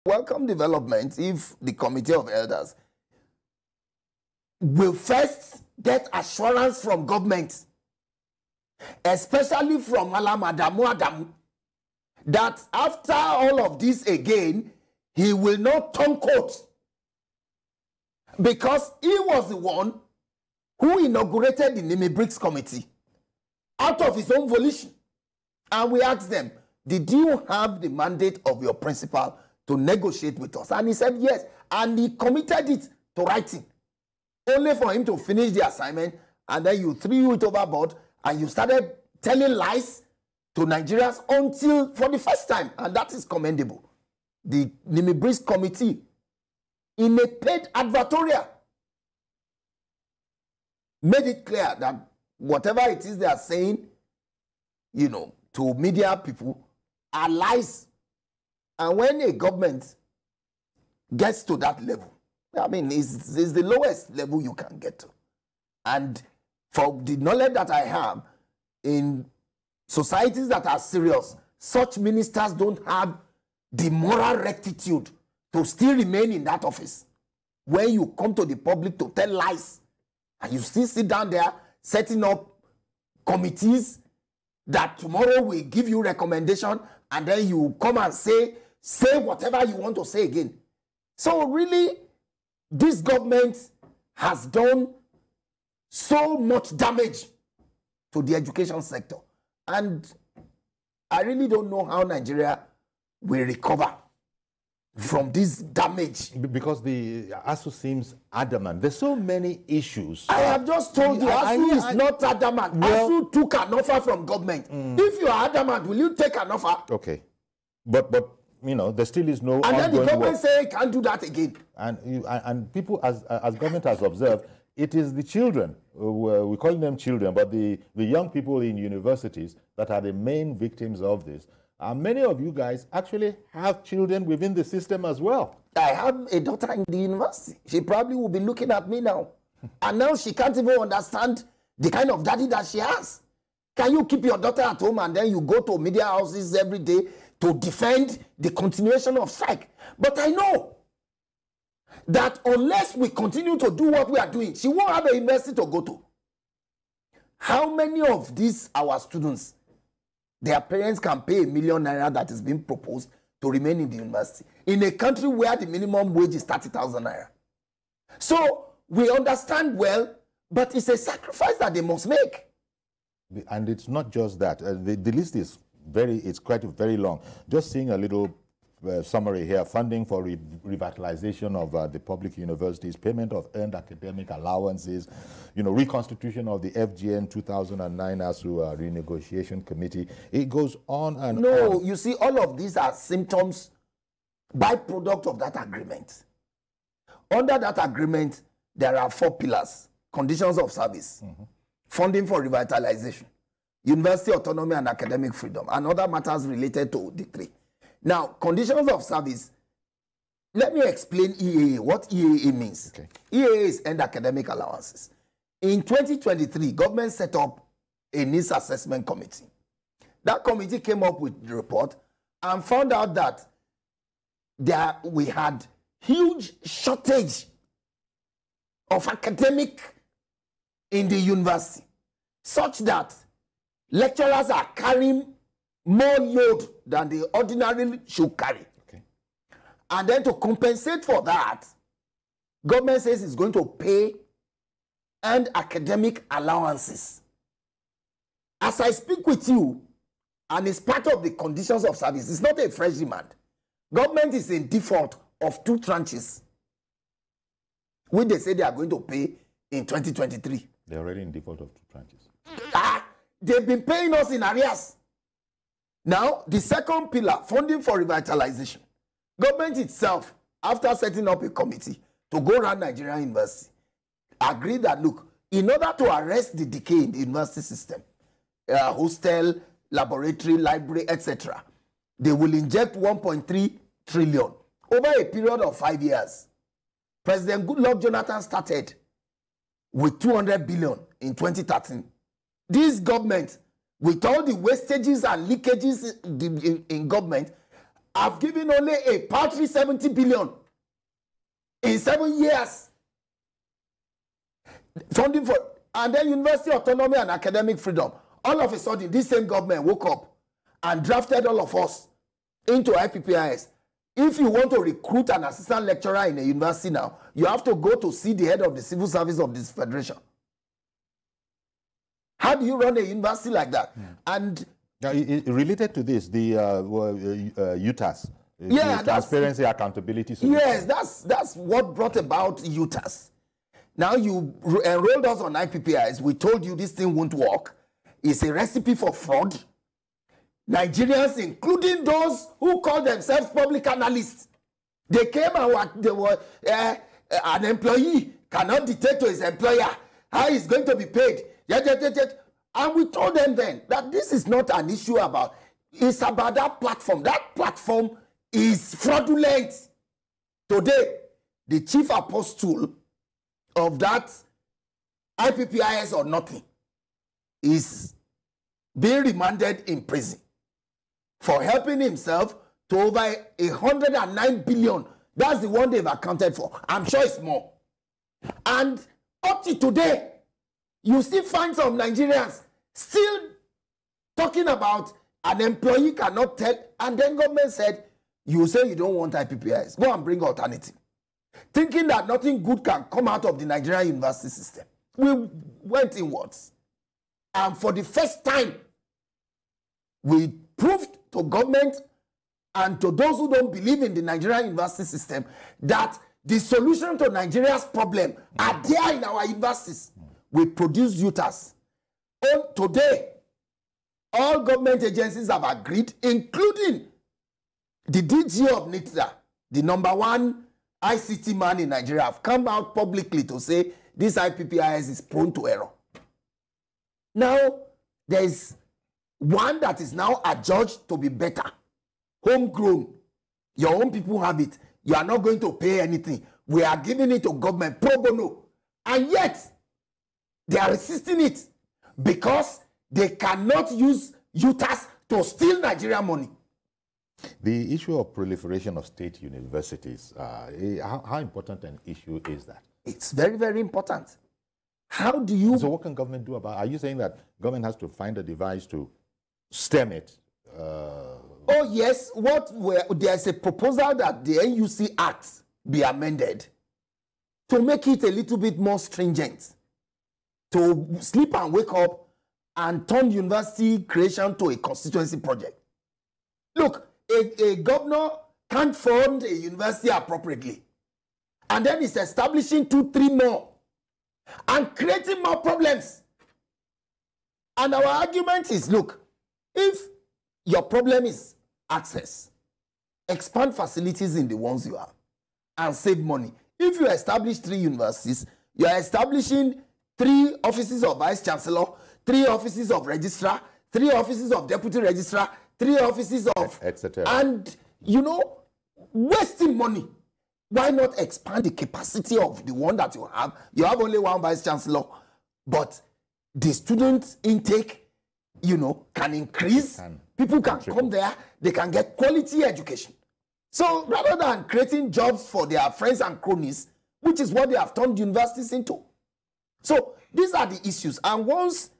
welcome development if the Committee of Elders will first get assurance from government, especially from Malam Adamu, that after all of this again, he will not turn court, because he was the one who inaugurated the Nimi Bricks Committee out of his own volition. And we asked them, did you have the mandate of your principal to negotiate with us? And he said yes. And he committed it to writing, only for him to finish the assignment, and then you threw it overboard and you started telling lies to Nigerians until for the first time, and that is commendable. The Nimi Bricks Committee, in a paid advertorial, made it clear that whatever it is they are saying, you know, to media people are lies. And when a government gets to that level, I mean, it's the lowest level you can get to. And for the knowledge that I have, in societies that are serious, such ministers don't have the moral rectitude to still remain in that office. When you come to the public to tell lies, and you still sit down there setting up committees that tomorrow will give you recommendation, and then you come and say whatever you want to say again. So really, this government has done so much damage to the education sector. And I really don't know how Nigeria will recover from this damage. Because the ASUU seems adamant. There's so many issues. I have just told you, ASUU is not adamant. Well, ASUU took an offer from government. If you are adamant, will you take an offer? Okay. But you know, there still is no. And then the government say can't do that again. And people, as government has observed, it is the children, we call them children, but the young people in universities that are the main victims of this. And many of you guys actually have children within the system as well. I have a daughter in the university. She probably will be looking at me now. And now she can't even understand the kind of daddy that she has. Can you keep your daughter at home and then you go to media houses every day to defend the continuation of strike? But I know that unless we continue to do what we are doing, she won't have a university to go to. How many of these our students, their parents can pay ₦1 million that is being proposed to remain in the university in a country where the minimum wage is 30,000 naira? So we understand well, but it's a sacrifice that they must make. And it's not just that. The list is quite very long. Just seeing a little summary here: funding for revitalization of the public universities, payment of earned academic allowances, you know, reconstitution of the FGN 2009 ASUU renegotiation committee. It goes on and on. No, you see, all of these are symptoms, byproduct of that agreement. Under that agreement, there are 4 pillars: conditions of service, funding for revitalization, university autonomy and academic freedom, and other matters related to the 3. Now, conditions of service, let me explain EAA, what EAA means. Okay. EAA is End Academic Allowances. In 2023, government set up a needs assessment committee. That committee came up with the report and found out that we had huge shortage of academic in the university, such that lecturers are carrying more load than they ordinarily should carry. Okay. And then to compensate for that, government says it's going to pay and academic allowances. As I speak with you, and it's part of the conditions of service, it's not a fresh demand. Government is in default of 2 tranches, which they say they are going to pay in 2023. They're already in default of 2 tranches. They've been paying us in arrears. Now, the second pillar, funding for revitalization. Government itself, after setting up a committee to go around Nigerian university, agreed that, look, in order to arrest the decay in the university system, hostel, laboratory, library, etc., they will inject 1.3 trillion over a period of 5 years. President Goodluck Jonathan started with 200 billion in 2013. This government, with all the wastages and leakages in government, have given only a paltry 70 billion in 7 years. Funding for, and then university autonomy and academic freedom. All of a sudden, this same government woke up and drafted all of us into IPPIS. If you want to recruit an assistant lecturer in a university now, you have to go to see the head of the civil service of this federation. How do you run a university like that? And now, related to this, the UTAS, yeah, transparency, accountability solution. Yes, that's what brought about UTAS. Now you enrolled us on IPPIs. We told you this thing won't work. It's a recipe for fraud. Nigerians, including those who call themselves public analysts, they came and they were an employee cannot dictate to his employer how he's going to be paid. And we told them then that this is not an issue about, it's about that platform. That platform is fraudulent. Today, the chief apostle of that IPPIS or nothing is being remanded in prison for helping himself to over 109 billion. That's the one they've accounted for. I'm sure it's more. And up to today, you still find some Nigerians still talking about an employee cannot tell, and then government said, you say you don't want IPPIs, go and bring alternative. Thinking that nothing good can come out of the Nigerian university system. We went inwards. And for the first time, we proved to government and to those who don't believe in the Nigerian university system that the solution to Nigeria's problem are there in our universities. We produce UTAS. Today, all government agencies have agreed, including the DG of NITSA, the #1 ICT man in Nigeria, have come out publicly to say this IPPIS is prone to error. Now, there is one that is now adjudged to be better. Homegrown. Your own people have it. You are not going to pay anything. We are giving it to government pro bono. And yet, they are resisting it because they cannot use UTAS to steal Nigerian money. The issue of proliferation of state universities, how important an issue is that? It's very, very important. How do you... So what can government do about it? Are you saying that government has to find a device to stem it? Oh, yes. There's a proposal that the NUC Act be amended to make it a little bit more stringent, to sleep and wake up and turn university creation to a constituency project. Look, a governor can't fund a university appropriately, and then he's establishing 2, 3 more and creating more problems. And our argument is, look, if your problem is access, expand facilities in the ones you have and save money. If you establish 3 universities, you are establishing 3 offices of vice chancellor, 3 offices of registrar, 3 offices of deputy registrar, 3 offices of etc. And you know, wasting money. Why not expand the capacity of the one that you have? You have only 1 vice chancellor, but the student intake, you know, can increase. People can come there, they can get quality education. So rather than creating jobs for their friends and cronies, which is what they have turned universities into. So these are the issues. And once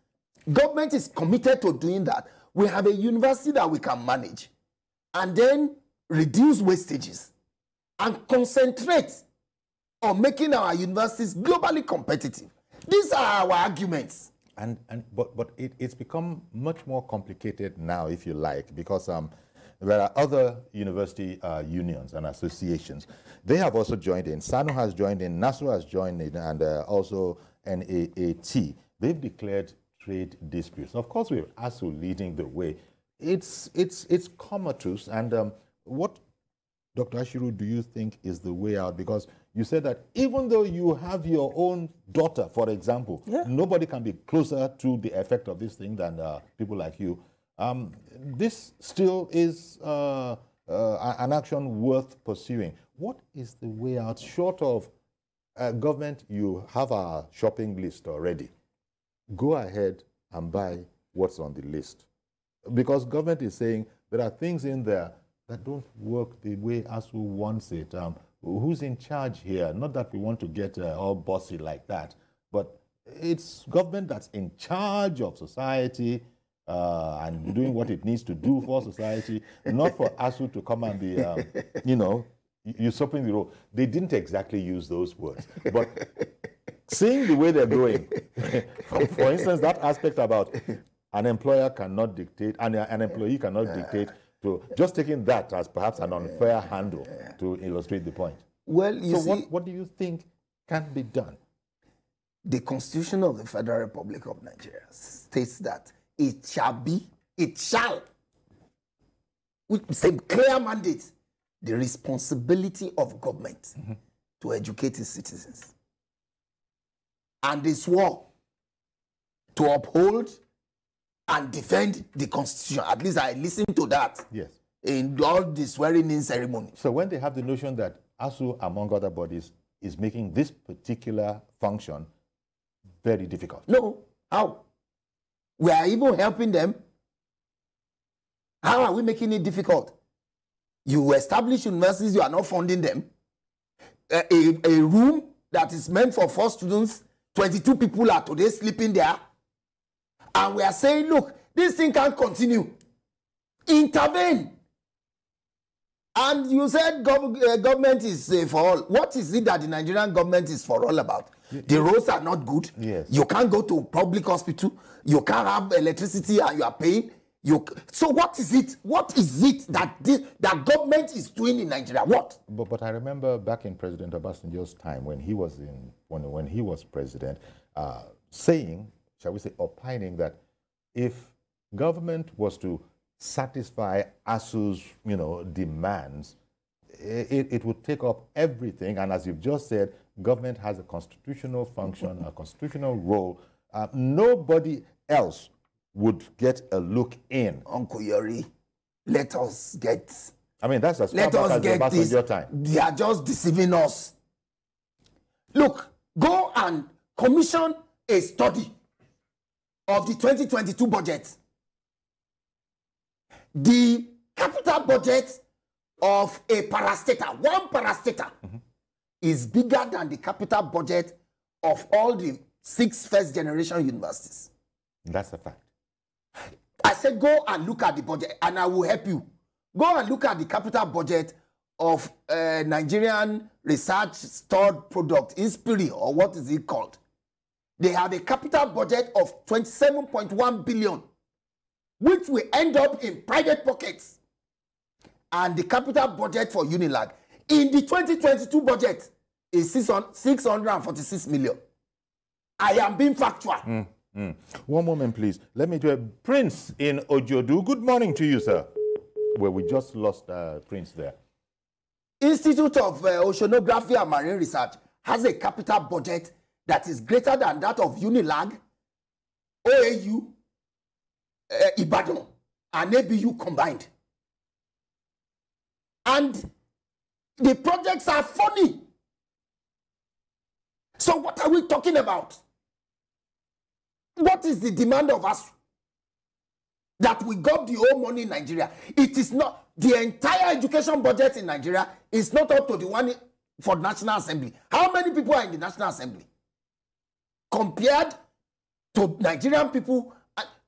government is committed to doing that, we have a university that we can manage and then reduce wastages and concentrate on making our universities globally competitive. These are our arguments. But it's become much more complicated now, if you like, because there are other university unions and associations. They have also joined in. SANU has joined in, NASU has joined in, and also NAAT. They've declared trade disputes. Of course, we have ASUU leading the way. It's comatose. And what, Dr. Ashiru, do you think is the way out? Because you said that even though you have your own daughter, for example, nobody can be closer to the effect of this thing than people like you. This still is an action worth pursuing. What is the way out, short of government? You have a shopping list already. Go ahead and buy what's on the list. Because government is saying there are things in there that don't work the way ASUU wants it. Who's in charge here? Not that we want to get all bossy like that, but it's government that's in charge of society and doing what it needs to do for society, not for ASUU to come and be, you know, usurping the role. They didn't exactly use those words, but seeing the way they're going, for instance, that aspect about an employer cannot dictate, and an employee cannot dictate, to just taking that as perhaps an unfair handle to illustrate the point. Well, what do you think can be done? The Constitution of the Federal Republic of Nigeria states that it shall, with the clear mandate, the responsibility of government to educate its citizens. And they swore to uphold and defend the Constitution. At least I listened to that. Yes. In all the swearing-in ceremony. So when they have the notion that ASUU, among other bodies, is making this particular function very difficult. No. How? We are even helping them. How are we making it difficult? You establish universities, you are not funding them. A room that is meant for 4 students, 22 people are today sleeping there. And we are saying, look, this thing can't continue. Intervene. And you said government is for all. What is it that the Nigerian government is for all about? The roads are not good. Yes. You can't go to public hospital. You can't have electricity and you are paying. So what is it? What is it that that government is doing in Nigeria? What? But I remember back in President Obasanjo's time when he was when he was president, saying, shall we say, opining that if government was to satisfy ASUU's, demands, it would take up everything. And as you've just said, government has a constitutional function, a constitutional role. Nobody else would get a look in. Uncle Yori, let us get. I mean, that's as far back as the Obasanjo time. They are just deceiving us. Look, go and commission a study of the 2022 budget. The capital budget of a parastatal, one parastatal, is bigger than the capital budget of all the 6 first-generation universities. That's a fact. I said, go and look at the budget, and I will help you. Go and look at the capital budget of Nigerian Research Stored Product, INSPIRI, or what is it called? They have a capital budget of 27.1 billion, which will end up in private pockets. And the capital budget for UNILAG in the 2022 budget is 646 million. I am being factual. One moment, please. Let me do a Prince in Ojodu. Good morning to you, sir. Well, we just lost Prince there. Institute of Oceanography and Marine Research has a capital budget that is greater than that of UNILAG, OAU, Ibadan, and ABU combined. And the projects are funny. So what are we talking about? What is the demand of us? That we got the whole money in Nigeria. It is not, the entire education budget in Nigeria is not up to the one for the National Assembly. How many people are in the National Assembly? Compared to Nigerian people,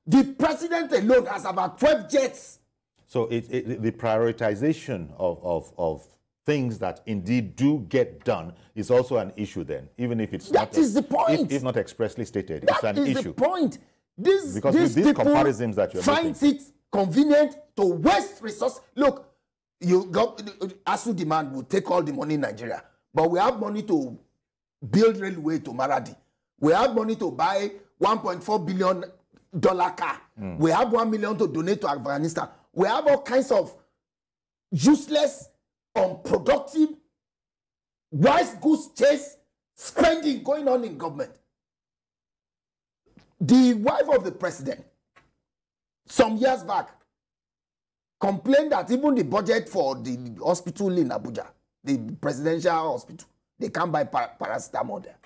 the president alone has about 12 jets. So the prioritization of things that indeed do get done is also an issue then, even if it's that is the point. If not expressly stated, that it's an is issue. The point. Because with these comparisons that you're finds making, it convenient to waste resources. Look, you got ASUU demand will take all the money in Nigeria, but we have money to build railway to Maradi. We have money to buy $1.4 billion car. We have 1 million to donate to Afghanistan. We have all kinds of useless, unproductive, wise goose chase spending going on in government. The wife of the president, some years back, complained that even the budget for the hospital in Abuja, the presidential hospital, they can't buy paracetamol there.